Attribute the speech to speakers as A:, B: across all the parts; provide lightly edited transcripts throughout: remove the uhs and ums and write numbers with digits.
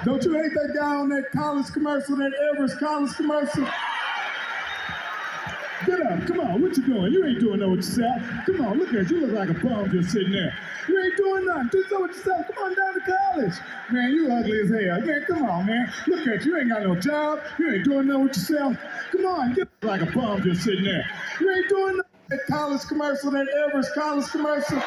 A: Don't you hate that guy on that college commercial, that Everest college commercial? Get up, come on, what you doing? You ain't doing no with yourself. Come on, look at you, you look like a bum just sitting there. You ain't doing nothing, do something with yourself. Come on down to college. Man, you ugly as hell. Man, come on, man. Look at you, ain't got no job. You ain't doing nothing with yourself. Come on, get like a bum just sitting there. You ain't doing nothing. That college commercial, that Everest college commercial.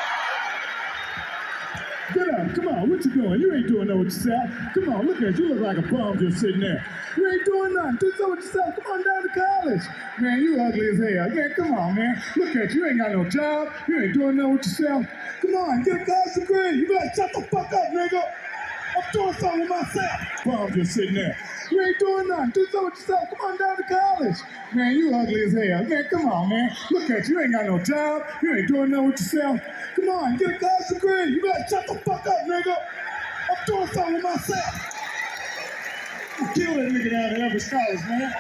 A: Get up, come on, what you doing? You ain't doing nothing with yourself. Come on, look at you, look like a bum just sitting there. You ain't doing nothing, do something with yourself. Come on down to college. Man, you ugly as hell. Man, come on, man. Look at you, ain't got no job. You ain't doing nothing with yourself. Come on, get a college degree. You better shut the fuck up, nigga. I'm doing something with myself. Bum just sitting there. You ain't doing nothing, do something with yourself. Come on down to college. Man, you ugly as hell. Man, come on, man. Look at you, ain't got no job. You ain't doing nothing with yourself. Come on, get a college degree. You better shut the fuck up, nigga. I'm doing something with myself. Kill that nigga down at Everest College, man.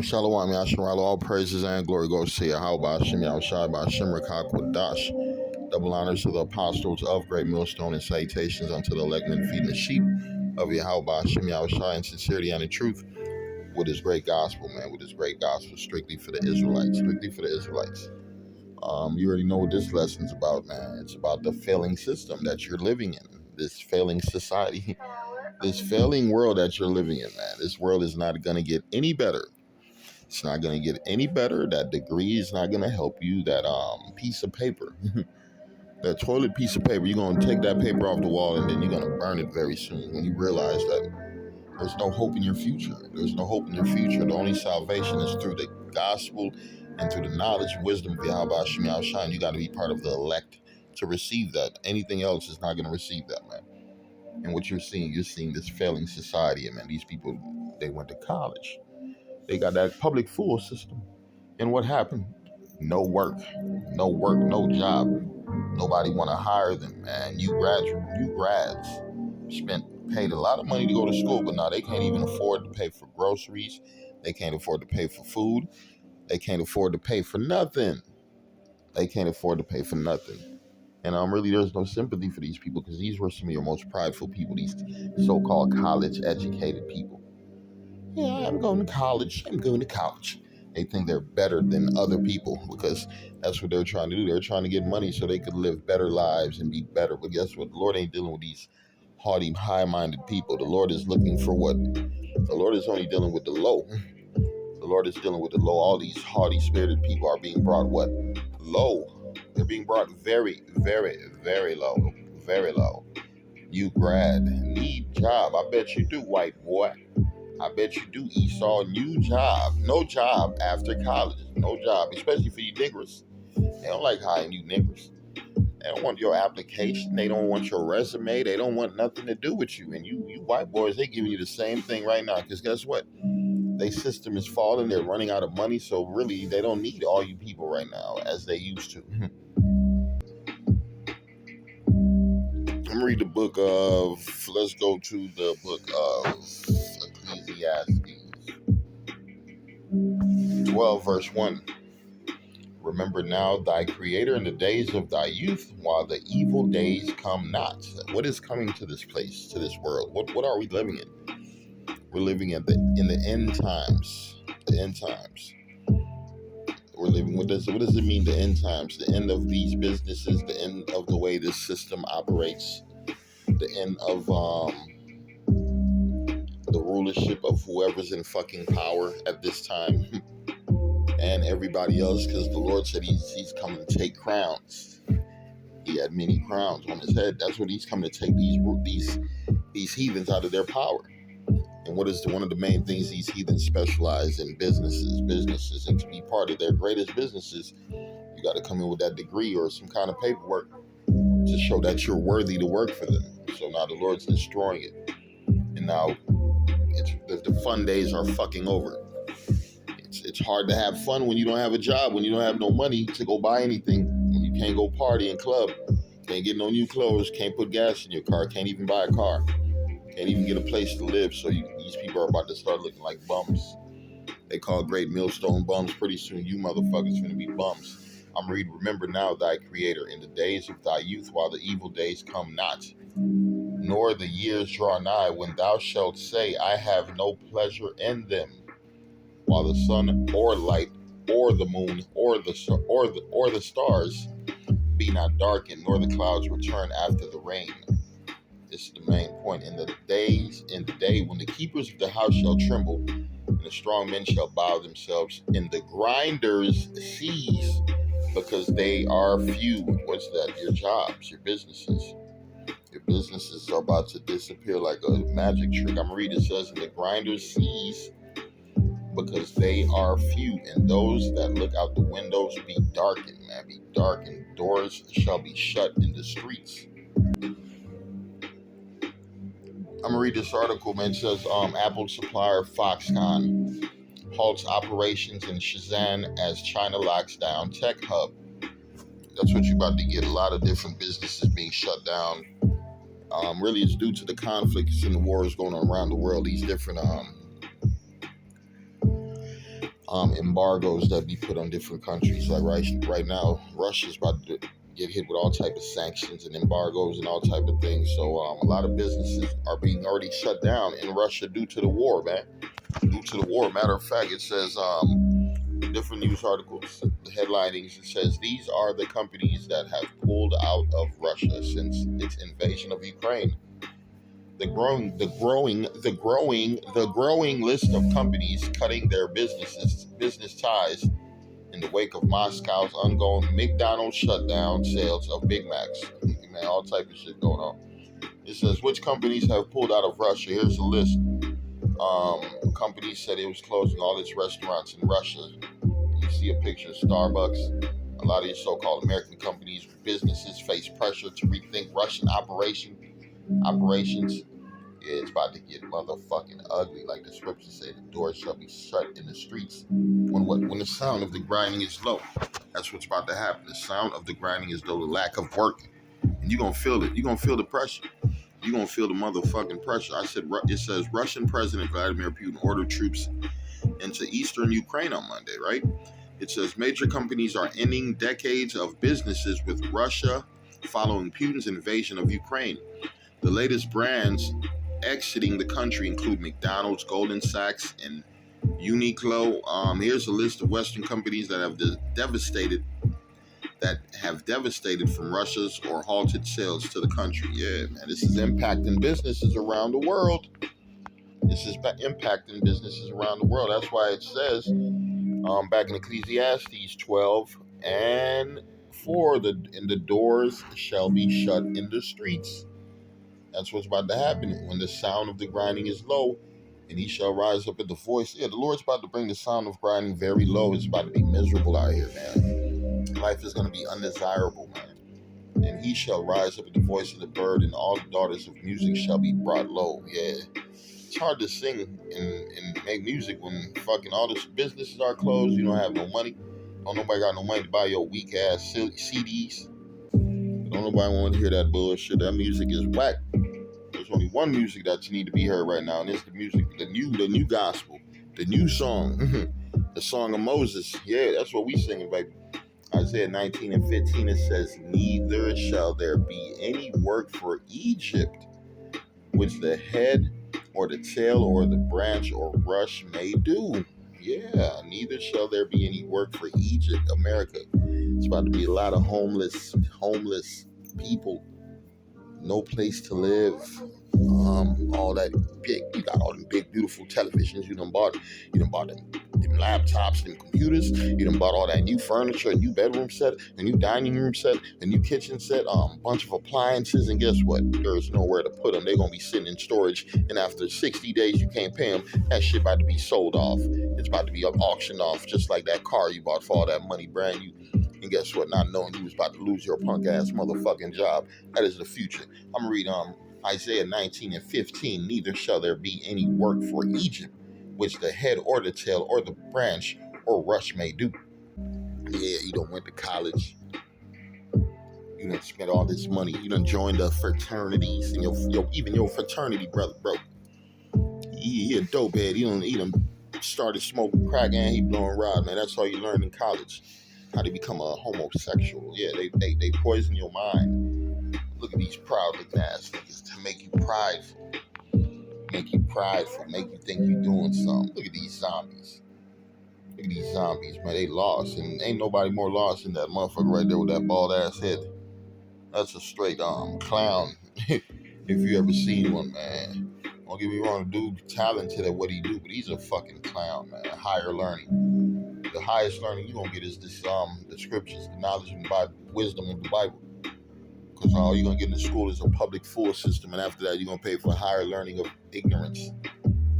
B: Shalom, Yasharala, all praises and glory goes to Yahweh Hashem, Yahushai, Ba'ashem, Rakah, Kodash. Double honors to the apostles of Great Millstone and salutations unto the elect and feeding the sheep of Yahweh Hashem, Yahushai, in sincerity and in truth with his great gospel, man, with his great gospel strictly for the Israelites, You already know what this lesson's about, man. It's about the failing system that you're living in, this failing society, this failing world that you're living in, man. This world is not going to get any better. It's not going to get any better. That degree is not going to help you. That piece of paper, that toilet piece of paper, you're going to take that paper off the wall and then you're going to burn it very soon when you realize that there's no hope in your future. There's no hope in your future. The only salvation is through the gospel and through the knowledge and wisdom of Yahweh Hashem Yahushai. You got to be part of the elect to receive that. Anything else is not going to receive that, man. And what you're seeing this failing society. And man, these people, they went to college. They got that public school system. And what happened? No work, no job. Nobody want to hire them, man. You grads paid a lot of money to go to school, but now they can't even afford to pay for groceries. They can't afford to pay for food. They can't afford to pay for nothing. And really, there's no sympathy for these people because these were some of your most prideful people, these so-called college-educated people. Yeah, I'm going to college. They think they're better than other people because that's what they're trying to do. They're trying to get money so they could live better lives and be better. But guess what? The Lord ain't dealing with these haughty, high-minded people. The Lord is looking for what? The Lord is only dealing with the low. The Lord is dealing with the low. All these haughty, spirited people are being brought what? Low. They're being brought very, very, very low. Very low. You grad, need job. I bet you do, white boy. I bet you do, Esau. New job. No job after college. No job, especially for you niggers. They don't like hiring you niggers. They don't want your application. They don't want your resume. They don't want nothing to do with you. And you white boys, they giving you the same thing right now. Because guess what? Their system is falling. They're running out of money. So really, they don't need all you people right now as they used to. I'm read the book of, let's go to the book of Ecclesiastes 12 verse 1. Remember now thy creator in the days of thy youth while the evil days come not. What is coming to this place, to this world? What are we living in? We're living in the end times. The end times. We're living with this. What does it mean, the end times? The end of these businesses, the end of the way this system operates, the end of the rulership of whoever's in fucking power at this time and everybody else, because the Lord said he's coming to take crowns. He had many crowns on his head. That's what he's coming to take these heathens out of their power. And what is one of the main things these heathens specialize in? Businesses. And to be part of their greatest businesses, you got to come in with that degree or some kind of paperwork to show that you're worthy to work for them. So now the Lord's destroying it. And now the fun days are fucking over. It's hard to have fun when you don't have a job, when you don't have no money to go buy anything, when you can't go party and club, can't get no new clothes, can't put gas in your car, can't even buy a car. Can't even get a place to live, so these people are about to start looking like bums. They call Great Millstone bums. Pretty soon, you motherfuckers finna be bums. I'm reading, remember now thy creator in the days of thy youth while the evil days come not. nor the years draw nigh, when thou shalt say, I have no pleasure in them, while the sun or light or the moon or the stars be not darkened, nor the clouds return after the rain. This is the main point. In the day when the keepers of the house shall tremble, and the strong men shall bow themselves, and the grinders cease, because they are few. What's that? Your jobs, your businesses. Your businesses are about to disappear like a magic trick. I'm gonna read it. Says, and the grinders cease, because they are few, and those that look out the windows be darkened, man. Be darkened. Doors shall be shut in the streets. I'm gonna read this article, man. It says Apple supplier Foxconn halts operations in Shenzhen as China locks down tech hub. That's what you're about to get. A lot of different businesses being shut down. Really, it's due to the conflicts and the wars going on around the world. These different embargoes that be put on different countries. Like right now, Russia's about to get hit with all type of sanctions and embargoes and all type of things. So a lot of businesses are being already shut down in Russia due to the war, man. Due to the war. Matter of fact, it says different news articles, the headlinings. It says these are the companies that have pulled out of Russia since its invasion of Ukraine. The growing list of companies cutting their business ties in the wake of Moscow's ongoing McDonald's shutdown sales of Big Macs. Man, all type of shit going on. It says which companies have pulled out of Russia. Here's a list. Companies said it was closing all its restaurants in Russia. You see a picture of Starbucks. A lot of these so-called American companies, businesses face pressure to rethink Russian operations. Yeah, it's about to get motherfucking ugly. Like the scriptures say, the doors shall be shut in the streets. When the sound of the grinding is low, that's what's about to happen. The sound of the grinding is low, the lack of work, and you're gonna feel it. You're gonna feel the pressure. You're gonna feel the motherfucking pressure. It says Russian President Vladimir Putin ordered troops into eastern Ukraine on Monday, right? It says major companies are ending decades of businesses with Russia following Putin's invasion of Ukraine. The latest brands exiting the country include McDonald's, Goldman Sachs, and Uniqlo. Here's a list of Western companies that have devastated from Russia's or halted sales to the country. Yeah, man, this is impacting businesses around the world. This is impacting businesses around the world. That's why it says back in Ecclesiastes 12 and 4, the doors shall be shut in the streets. That's what's about to happen when the sound of the grinding is low, and he shall rise up at the voice. Yeah, the Lord's about to bring the sound of grinding very low. It's about to be miserable out here, man. Life is going to be undesirable, man. And he shall rise up at the voice of the bird, and all the daughters of music shall be brought low. Yeah. It's hard to sing and make music when fucking all the businesses are closed. You don't have no money. Don't nobody got no money to buy your weak ass CDs. Don't nobody want to hear that bullshit. That music is whack. There's only one music that you need to be heard right now, and it's the music, the new gospel, the new song, the song of Moses. Yeah, that's what we singing, baby. Isaiah 19 and 15, it says, neither shall there be any work for Egypt, which the head or the tail or the branch or rush may do. Yeah, neither shall there be any work for Egypt, America. It's about to be a lot of homeless people. No place to live. All that big, you got all them big, beautiful televisions. You done bought them laptops, them computers. You done bought all that new furniture, a new bedroom set, a new dining room set, a new kitchen set, a bunch of appliances. And guess what? There's nowhere to put them. They're gonna be sitting in storage, and after 60 days, you can't pay them. That shit about to be sold off. It's about to be auctioned off, just like that car you bought for all that money, brand new. And guess what? Not knowing you was about to lose your punk ass motherfucking job. That is the future. I'm gonna read Isaiah 19 and 15. Neither shall there be any work for Egypt, which the head or the tail or the branch or rush may do. Yeah, you done went to college. You done spent all this money. You done joined the fraternities, and even your fraternity brother, bro. He a dope head. He done started smoking crack and he blowing rod, man. That's all you learned in college. How to become a homosexual. Yeah, they poison your mind. Look at these proud looking ass niggas to make you prideful. Make you prideful. Make you think you're doing something. Look at these zombies. Look at these zombies, man. They lost. And ain't nobody more lost than that motherfucker right there with that bald ass head. That's a straight clown. If you ever seen one, man. Don't get me wrong, the dude talented at what he do, but he's a fucking clown, man. Higher learning. The highest learning you're gonna get is this the scriptures, the knowledge and wisdom of the Bible. Because all you're gonna get in school is a public school system, and after that you're gonna pay for a higher learning of ignorance.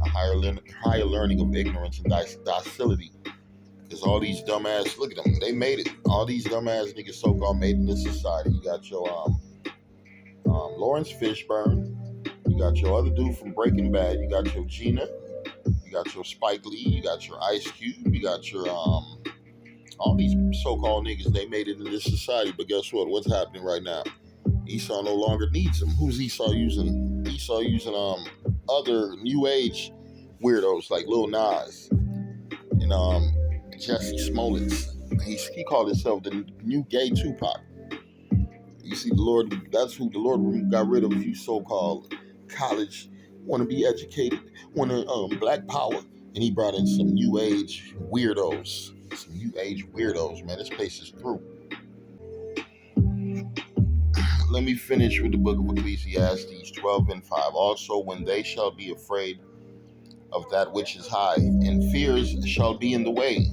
B: A higher learning of ignorance and docility. Because all these dumbass, look at them, they made it. All these dumbass niggas so-called made in this society. You got your Lawrence Fishburne. You got your other dude from Breaking Bad. You got your Gina. You got your Spike Lee. You got your Ice Cube. You got your all these so-called niggas. They made it in this society. But guess what? What's happening right now? Esau no longer needs them. Who's Esau using? Esau using other new age weirdos like Lil Nas and Jesse Smollett. He called himself the new gay Tupac. You see, the Lord, that's who the Lord got rid of, you so-called college, want to be educated, want to black power. And he brought in some new age weirdos. Some new age weirdos, man. This place is through. Let me finish with the book of Ecclesiastes 12:5. Also, when they shall be afraid of that which is high, and fears shall be in the way,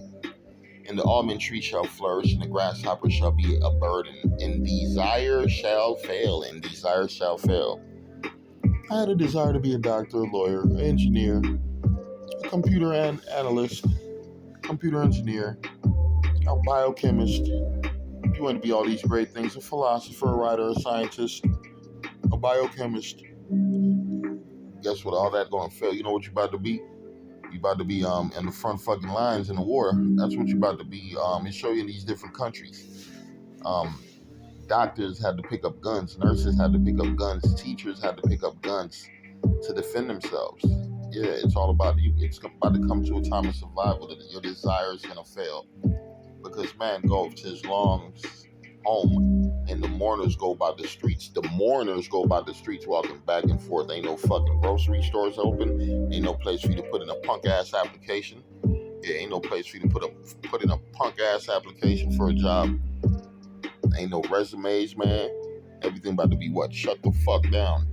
B: and the almond tree shall flourish, and the grasshopper shall be a burden, and desire shall fail, and desire shall fail. I had a desire to be a doctor, a lawyer, an engineer, a computer analyst, computer engineer, a biochemist. You want to be all these great things, a philosopher, a writer, a scientist, a biochemist. Guess what? All that going to fail. You know what you about to be? You about to be in the front fucking lines in the war. That's what you about to be. It show you in these different countries. Doctors had to pick up guns. Nurses had to pick up guns. Teachers had to pick up guns to defend themselves. Yeah, it's all about you. It's about to come to a time of survival that your desire is gonna fail, because man goes to his long home, and the mourners go by the streets. The mourners go by the streets walking back and forth. Ain't no fucking grocery stores open. Ain't no place for you to put in a punk ass application. Yeah, ain't no place for you to put in a punk ass application for a job. Ain't no resumes, man. Everything about to be what? Shut the fuck down.